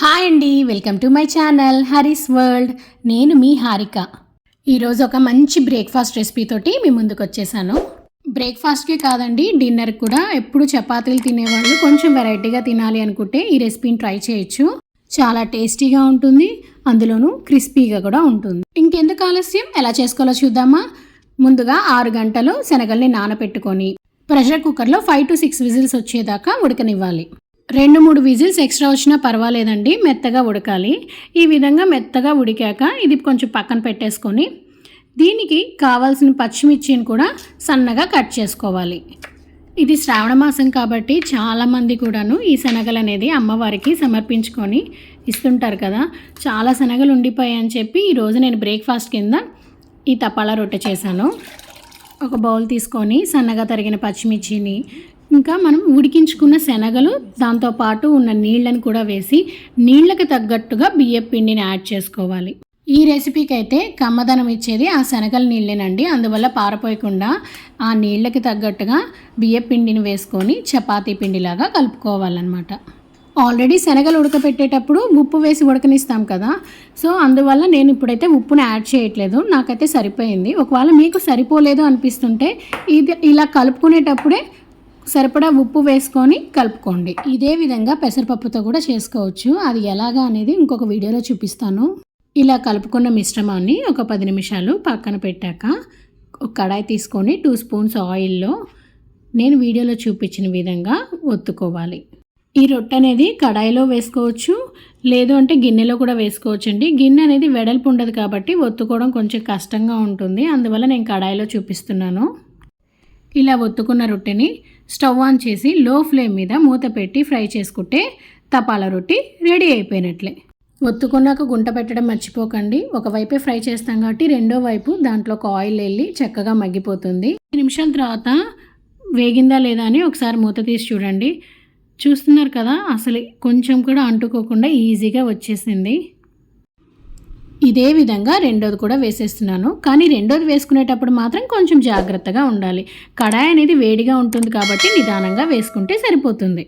Hi అండి, welcome to my channel Hari's world. నేను మీ హారిక. ఈరోజు ఒక మంచి బ్రేక్ఫాస్ట్ రెసిపీ తోటి మీ ముందుకు వచ్చేసాను. బ్రేక్ఫాస్ట్కి కాదండి, డిన్నర్ కూడా. ఎప్పుడు చపాతీలు తినేవాళ్ళు కొంచెం వెరైటీగా తినాలి అనుకుంటే ఈ రెసిపీని ట్రై చేయొచ్చు. చాలా టేస్టీగా ఉంటుంది, అందులోనూ క్రిస్పీగా కూడా ఉంటుంది. ఇంకెందుకు ఆలస్యం, ఎలా చేసుకోవాలో చూద్దామా. ముందుగా 6 గంటలు శనగల్ని నానబెట్టుకొని ప్రెషర్ కుక్కర్లో 5 to 6 విజిల్స్ వచ్చేదాకా ఉడకనివ్వాలి. 2-3 విజిల్స్ ఎక్స్ట్రా వచ్చినా పర్వాలేదండి, మెత్తగా ఉడకాలి. ఈ విధంగా మెత్తగా ఉడికాక ఇది కొంచెం పక్కన పెట్టేసుకొని దీనికి కావాల్సిన పచ్చిమిర్చిని కూడా సన్నగా కట్ చేసుకోవాలి. ఇది శ్రావణ మాసం కాబట్టి చాలామంది కూడాను ఈ శనగలు అనేది అమ్మవారికి సమర్పించుకొని ఇస్తుంటారు కదా. చాలా శనగలు ఉండిపోయాయని చెప్పి ఈరోజు నేను బ్రేక్ఫాస్ట్ కింద ఈ తపాలా రొట్టె చేశాను. ఒక బౌల్ తీసుకొని సన్నగా తరిగిన పచ్చిమిర్చిని, ఇంకా మనం ఉడికించుకున్న శనగలు, దాంతోపాటు ఉన్న నీళ్ళని కూడా వేసి నీళ్ళకి తగ్గట్టుగా బియ్యం పిండిని యాడ్ చేసుకోవాలి. ఈ రెసిపీకి అయితే కమ్మదనం ఇచ్చేది ఆ శనగల నీళ్ళేనండి. అందువల్ల పారపోయకుండా ఆ నీళ్ళకి తగ్గట్టుగా బియ్యం పిండిని వేసుకొని చపాతీ పిండిలాగా కలుపుకోవాలన్నమాట. ఆల్రెడీ శనగలు ఉడకపెట్టేటప్పుడు ఉప్పు వేసి ఉడకనిస్తాం కదా, సో అందువల్ల నేను ఇప్పుడైతే ఉప్పుని యాడ్ చేయట్లేదు. నాకైతే సరిపోయింది. ఒకవేళ మీకు సరిపోలేదు అనిపిస్తుంటే ఇది ఇలా కలుపుకునేటప్పుడే సరిపడా ఉప్పు వేసుకొని కలుపుకోండి. ఇదే విధంగా పెసరపప్పుతో కూడా చేసుకోవచ్చు. అది ఎలాగా అనేది ఇంకొక వీడియోలో చూపిస్తాను. ఇలా కలుపుకున్న మిశ్రమాన్ని ఒక 10 నిమిషాలు పక్కన పెట్టాక ఒక కడాయి తీసుకొని 2 స్పూన్స్ ఆయిల్లో నేను వీడియోలో చూపించిన విధంగా ఒత్తుకోవాలి. ఈ రొట్టె అనేది కడాయిలో వేసుకోవచ్చు, లేదు అంటే గిన్నెలో కూడా వేసుకోవచ్చు అండి. గిన్నె అనేది వెడల్పు ఉండదు కాబట్టి ఒత్తుకోవడం కొంచెం కష్టంగా ఉంటుంది, అందువల్ల నేను కడాయిలో చూపిస్తున్నాను. ఇలా ఒత్తుకున్న రొట్టెని స్టవ్ ఆన్ చేసి లో ఫ్లేమ్ మీద మూత పెట్టి ఫ్రై చేసుకుంటే తపాలా రొట్టి రెడీ అయిపోయినట్లే. ఒత్తుకున్నాక గుంట పెట్టడం మర్చిపోకండి. ఒకవైపే ఫ్రై చేస్తాం కాబట్టి రెండో వైపు దాంట్లో ఒక ఆయిల్ వెళ్ళి చక్కగా మగ్గిపోతుంది. 10 నిమిషాల తర్వాత వేగిందా లేదా అని ఒకసారి మూత తీసి చూడండి. చూస్తున్నారు కదా, అసలు కొంచెం కూడా అంటుకోకుండా ఈజీగా వచ్చేసింది. ఇదే విధంగా రెండోది కూడా వేసేస్తున్నాను. కానీ రెండోది వేసుకునేటప్పుడు మాత్రం కొంచెం జాగ్రత్తగా ఉండాలి. కడాయి అనేది వేడిగా ఉంటుంది కాబట్టి నిదానంగా వేసుకుంటే సరిపోతుంది.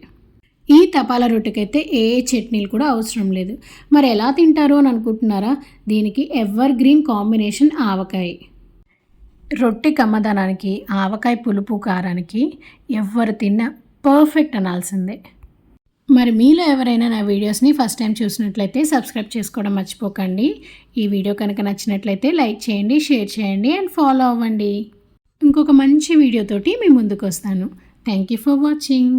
ఈ తపాలా రొట్టెకైతే ఏ చట్నీలు కూడా అవసరం లేదు. మరి ఎలా తింటారు అని అనుకుంటున్నారా? దీనికి ఎవర్ గ్రీన్ కాంబినేషన్ ఆవకాయ. రొట్టె కమ్మదనానికి, ఆవకాయ పులుపు కారానికి ఎవరు తిన్నా పర్ఫెక్ట్ అనాల్సిందే. మరి మీలో ఎవరైనా నా వీడియోస్ని ఫస్ట్ టైం చూసినట్లయితే సబ్స్క్రైబ్ చేసుకోవడం మర్చిపోకండి. ఈ వీడియో కనుక నచ్చినట్లయితే లైక్ చేయండి, షేర్ చేయండి అండ్ ఫాలో అవ్వండి. ఇంకొక మంచి వీడియోతోటి మీ ముందుకు వస్తాను. Thank you for watching.